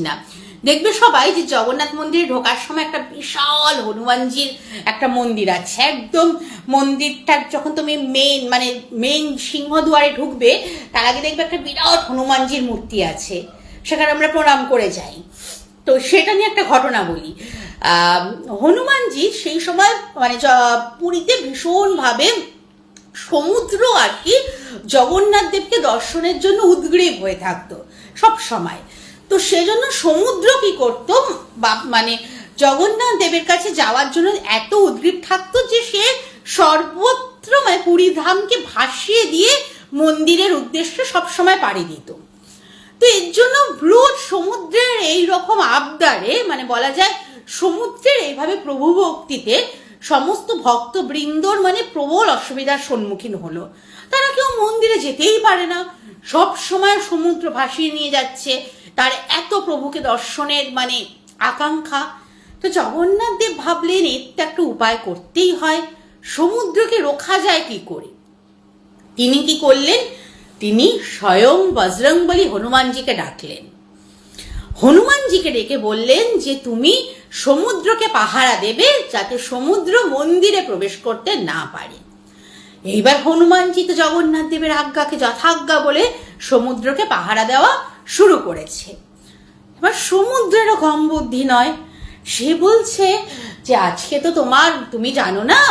না। দেখবে সবাই যে জগন্নাথ মন্দিরে ঢোকার সময় একটা বিশাল হনুমানজির একটা মন্দির আছে, একদম মন্দিরটা যখন তুমি মেন সিংহদুয়ারে ঢুকবে তার আগে দেখবে একটা বিরাট হনুমানজির মূর্তি আছে, সেখানে আমরা প্রণাম করে যাই। তো সেটা নিয়ে একটা ঘটনা বলি। হনুমানজি সেই সময় মানে পুরীতে ভীষণভাবে সমুদ্র আর কি জগন্নাথ দেবকে দর্শনের জন্য উদ্গ্রীব হয়ে থাকতো সব সময়। তো সেজন্য সমুদ্র কি করতো, মানে জগন্নাথ দেবের কাছে যাওয়ার জন্য এত উদ্গ্রীব থাকতো যে সে সর্বত্র মানে পুরী ধামকে ভাসিয়ে দিয়ে মন্দিরের উদ্দেশ্যে সবসময় পাড়ি দিত। তো এর জন্য ব্রুট সমুদ্রের এই রকম আবদারে মানে বলা যায় সমুদ্রের এইভাবে প্রভু ভক্তিতে সমস্ত ভক্তবৃন্দর মানে প্রবল অসুবিধার সম্মুখীন হলো। তারা কেউ মন্দিরে যেতেই পারে না, সব সময় সমুদ্র ভাসিয়ে নিয়ে যাচ্ছে, তার এত প্রভুকে দর্শনের মানে আকাঙ্ক্ষা। তো জগন্নাথ দেব ভাবলেন এর তো একটা উপায় করতেই হয়, সমুদ্রকে রোখা যায় কি করে। তিনি কি করলেন, তিনি স্বয়ং বজরংবলী হনুমানজিকে ডাকলেন। হনুমানজিকে ডেকে বললেন যে তুমি সমুদ্রকে পাহারা দেবে যাতে সমুদ্র মন্দিরে প্রবেশ করতে না পারে। এইবার হনুমানজি তো জগন্নাথ দেবের আজ্ঞাকে যথাজ্ঞা বলে সমুদ্রকে পাহারা দেওয়া শুরু করেছে। এবার সমুদ্রেরও কম বুদ্ধি নয়, সে বলছে যে আজকে তো তুমি জানো না,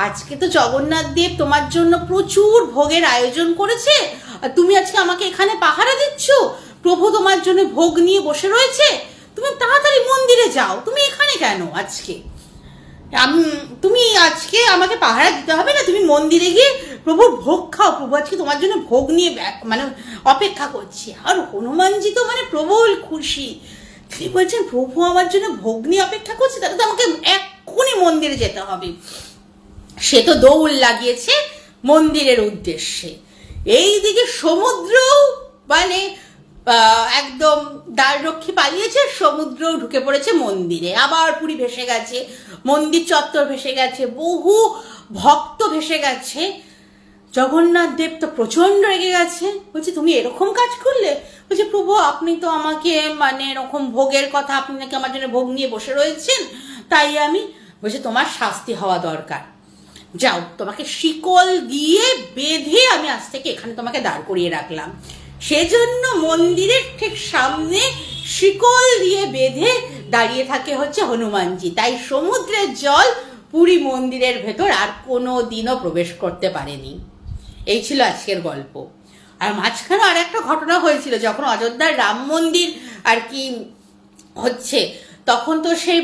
আজকে তো জগন্নাথ দেব তোমার জন্য প্রচুর ভোগের আয়োজন করেছে, আর তুমি আজকে আমাকে এখানে পাহারা দিচ্ছ, প্রভু তোমার জন্য ভোগ নিয়ে বসে রয়েছে, তুমি তাড়াতাড়ি মন্দিরে যাও, তুমি এখানে কেন আজকে? তুমি আজকে আমাকে পাহারা দিতে হবে না, তুমি মন্দিরে গিয়ে প্রভুর ভোগ খাও, প্রভু আজকে তোমার জন্য ভোগ নিয়ে মানে অপেক্ষা করছি। আর হনুমানজি তো মানে প্রবল খুশি, তিনি বলছেন প্রভু আমার জন্য ভোগ নিয়ে অপেক্ষা করছে, তাহলে তো আমাকে এক্ষুনি মন্দিরে যেতে হবে। সে তো দৌড় লাগিয়েছে মন্দিরের উদ্দেশ্যে। এইদিকে সমুদ্র মানে একদম দ্বাররক্ষী পালিয়েছে, সমুদ্র ঢুকে পড়েছে মন্দিরে, আবার পুরী ভেসে গেছে, মন্দির চত্বর ভেসে গেছে, বহু ভক্ত ভেসে গেছে। জগন্নাথ দেব তো প্রচন্ড রেগে গেছে, বলছে তুমি এরকম কাজ করলে? বলছে প্রভু আপনি তো আমাকে মানে এরকম ভোগের কথা, আপনি নাকি আমার জন্য ভোগ নিয়ে বসে রয়েছেন, তাই আমি। বলছে তোমার শাস্তি হওয়া দরকার, যাও তোমাকে শিকল দিয়ে বেঁধে আমি আজ থেকে এখানে তোমাকে দাঁড় করিয়ে রাখলাম। সেজন্য মন্দিরের ঠিক সামনে শিকল দিয়ে বেঁধে দাঁড়িয়ে থাকে হচ্ছে হনুমানজি, তাই সমুদ্রের জল পুরী মন্দিরের ভেতর আর কোনো দিনও প্রবেশ করতে পারেনি। এই ছিল আজকের গল্প। আর মাঝখানে আর একটা ঘটনা হয়েছিল, যখন অযোধ্যার রাম মন্দির আর কি হচ্ছে, তখন তো সেই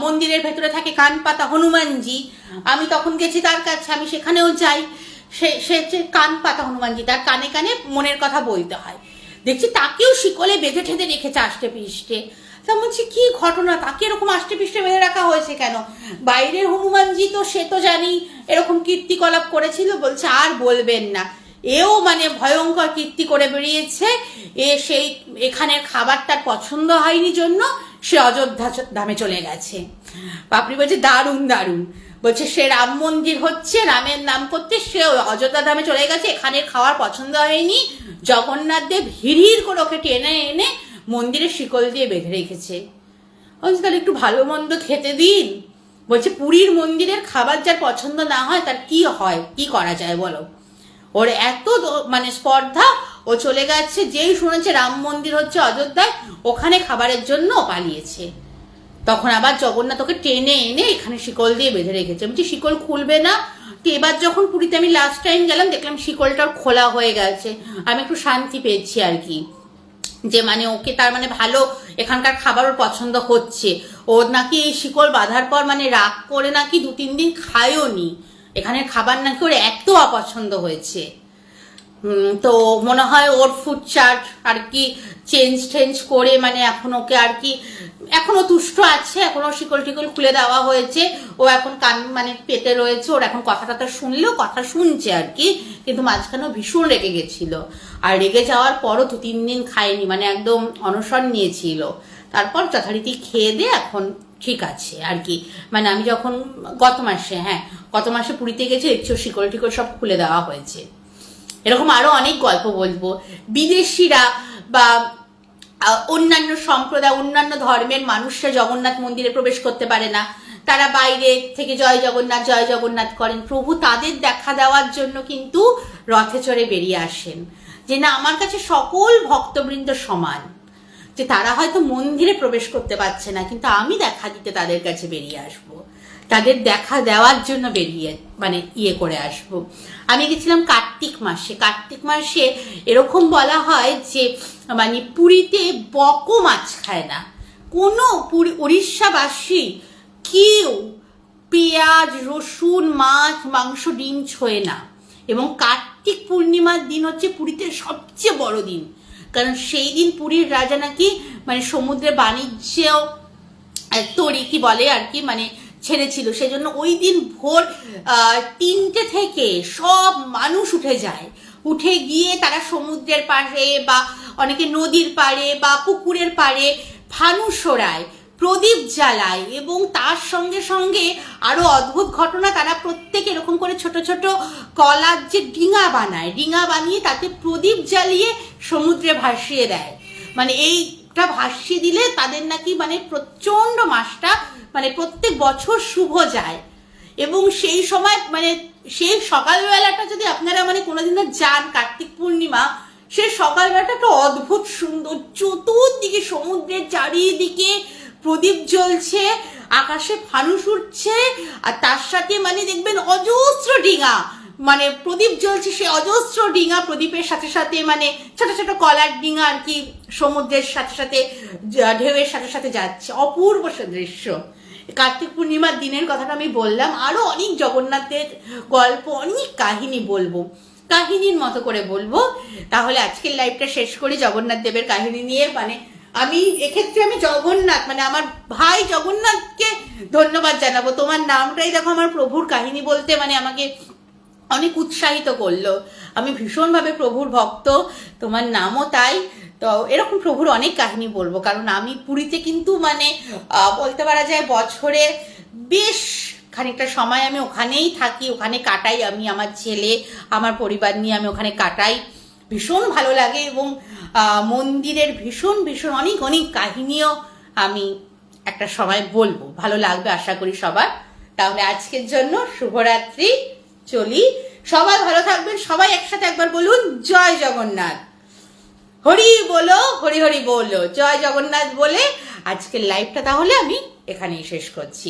মন্দিরের ভেতরে থাকে কানপাতা হনুমানজি, আমি তখন গেছি তার কাছে, আমি সেখানেও যাই, সে কান পাতা হনুমানজি, তার কানে কানে মনের কথা বলতে হয়। দেখছি তাকেও শিকলে বেঁধে ঠেঁধে রেখেছে আষ্টে পিষ্টে। তা বলছি কি ঘটনা, তাকে এরকম আষ্টে পিষ্টে বেঁধে রাখা হয়েছে কেন? বাইরের হনুমানজি তো সে তো জানি এরকম কীর্তিকলাপ করেছিল, বলছে আর বলবেন না, এও মানে ভয়ঙ্কর কীর্তি করে বেরিয়েছে, সেই এখানের খাবার তার পছন্দ হয়নি জন্য সে অযোধ্যা ধামে চলে গেছে। বাপরি বলছে দারুণ দারুণ, বলছে সে রাম মন্দির হচ্ছে, রামের নাম করতে সে অযোধ্যা ধামে চলে গেছে, এখানের খাওয়ার পছন্দ হয়নি, জগন্নাথ দেব হিড় করে ওকে টেনে এনে মন্দিরে শিকল দিয়ে বেঁধে রেখেছে। বলছে তাহলে একটু ভালো মন্দ খেতে দিন। বলছে পুরীর মন্দিরের খাবার যার পছন্দ না হয় তার কি হয়, কি করা যায় বলো? ওর এত মানে স্পর্ধা, ও চলে গেছে, যেই শুনেছে রাম মন্দির হচ্ছে অযোধ্যায়, ওখানে খাবারের জন্য পালিয়েছে। তখন আবার জগন্নাথ ওকে টেনে এনে এখানে শিকল দিয়ে বেঁধে রেখেছে। বলছি শিকল খুলবে না? তো এবার যখন পুরীতে আমি লাস্ট টাইম গেলাম, দেখলাম শিকলটার খোলা হয়ে গেছে, আমি একটু শান্তি পেয়েছি আর কি, যে মানে ওকে তার মানে ভালো এখানকার খাবার ওর পছন্দ হচ্ছে। ও নাকি এই শিকল বাঁধার পর মানে রাগ করে নাকি 2-3 দিন খায়ও নি, এখানের খাবার নাকি ওর এত অপছন্দ হয়েছে। তো মনে হয় ওর ফুড চার্ট আর কি চেঞ্জ করে মানে এখন ওকে আর কি এখনো তুষ্ট আছে, এখনো শিকল টিকল খুলে দেওয়া হয়েছে, ও এখন কান মানে পেতে রয়েছে, ওর এখন কথা শুনলেও কথা শুনছে আর কি, কিন্তু মাঝখানেও ভীষণ রেগে গেছিল, আর রেগে যাওয়ার পরও 2-3 দিন খায়নি, মানে একদম অনশন নিয়েছিল, তারপর যথারীতি খেয়ে দিয়ে এখন ঠিক আছে আর কি। মানে আমি যখন গত মাসে পুরীতে গেছি, দেখছি শিকল টিকল সব খুলে দেওয়া হয়েছে। এরকম আরো অনেক গল্প বলবো। বিদেশিরা বা অন্যান্য সম্প্রদায়, অন্যান্য ধর্মের মানুষরা জগন্নাথ মন্দিরে প্রবেশ করতে পারে না, তারা বাইরে থেকে জয় জগন্নাথ করেন। প্রভু তাদের দেখা দেওয়ার জন্য কিন্তু রথে চড়ে বেরিয়ে আসেন, যে না আমার কাছে সকল ভক্তবৃন্দ সমান, যে তারা হয়তো মন্দিরে প্রবেশ করতে পারছে না, কিন্তু আমি দেখা দিতে তাদের কাছে বেরিয়ে আসব, তাদের দেখা দেওয়ার জন্য বেরিয়ে করে আসব। আমি গেছিলাম কার্তিক মাসে এরকম বলা হয় যে পুরীতে বক মাছ খায় না কোনো উড়িষ্যাবাসী, কেউ পেঁয়াজ রসুন মাছ মাংস ডিম ছোঁয় না। এবং কার্তিক পূর্ণিমার দিন হচ্ছে পুরীতে সবচেয়ে বড় দিন, কারণ সেই দিন পুরীর রাজা নাকি সমুদ্রে বাণিজ্য তরি কি বলে আর কি ছেড়েছিল, সেজন্য ওই দিন ভোর 3টে থেকে সব মানুষ উঠে যায়, উঠে গিয়ে তারা সমুদ্রের পাড়ে বা অনেকে নদীর পাড়ে বা পুকুরের পাড়ে ফানুস ওড়ায়, প্রদীপ জ্বালায়, এবং তার সঙ্গে সঙ্গে আরো অদ্ভুত ঘটনা, তারা প্রত্যেকে এরকম করে ছোট ছোট কলার যে ডিঙা বানিয়ে তাতে প্রদীপ জ্বালিয়ে সমুদ্রে ভাসিয়ে দেয়। এইটা ভাসিয়ে দিলে তাদের নাকি প্রচন্ড মাসটা প্রত্যেক বছর শুভ যায়। এবং সেই সময় সেই সকালবেলাটা যদি আপনারা কোনোদিনও যান, কার্তিক পূর্ণিমা, সেই সকালবেলাটা একটা অদ্ভুত সুন্দর, চতুর্দিকে সমুদ্রের চারিদিকে প্রদীপ জ্বলছে, আকাশে ফানুস উঠছে, আর তার সাথে দেখবেন অজস্র ডিঙা প্রদীপ জ্বলছে, সে অজস্র ডিঙা প্রদীপের সাথে সাথে ছোট ছোট কলার ডিঙা আর কি সমুদ্রের সাথে সাথে ঢেউয়ের সাথে সাথে যাচ্ছে। অপূর্ব দৃশ্য। কার্তিক পূর্ণিমার দিনের কথাটা আমি বললাম, আরো অনেক জগন্নাথের গল্প, অনেক কাহিনী বলবো, কাহিনীর মতো করে বলবো। তাহলে আজকের লাইভটা শেষ করি জগন্নাথ দেবের কাহিনী নিয়ে। আমি এক্ষেত্রে আমি জগন্নাথ আমার ভাই জগন্নাথকে ধন্যবাদ জানাবো। তোমার নামটাই দেখো আমার প্রভুর কাহিনী বলতে আমাকে অনেক উৎসাহিত করলো। আমি ভীষণভাবে প্রভুর ভক্ত, তোমার নামও তাই। তো এরকম প্রভুর অনেক কাহিনী বলবো, কারণ আমি পুরীতে কিন্তু বলতে পারা যায় বছরে বেশ খানিকটা সময় আমি ওখানেই থাকি, ওখানে কাটাই। আমি আমার ছেলে আমার পরিবার নিয়ে আমি ওখানে কাটাই, ভীষণ ভালো লাগে। এবং মন্দিরের ভীষণ ভীষণ অনেক অনেক কাহিনীও আমি একটা সময় বলবো, ভালো লাগবে আশা করি সবার। তাহলে আজকের জন্য শুভরাত্রি, চলি। সবাই ভালো থাকবেন, সবাই একসাথে একবার বলুন জয় জগন্নাথ, হরি বলো, হরি হরি বলো, জয় জগন্নাথ বলে আজকের লাইভটা তাহলে আমি এখানেই শেষ করছি।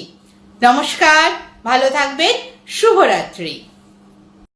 নমস্কার, ভালো থাকবেন, শুভরাত্রি।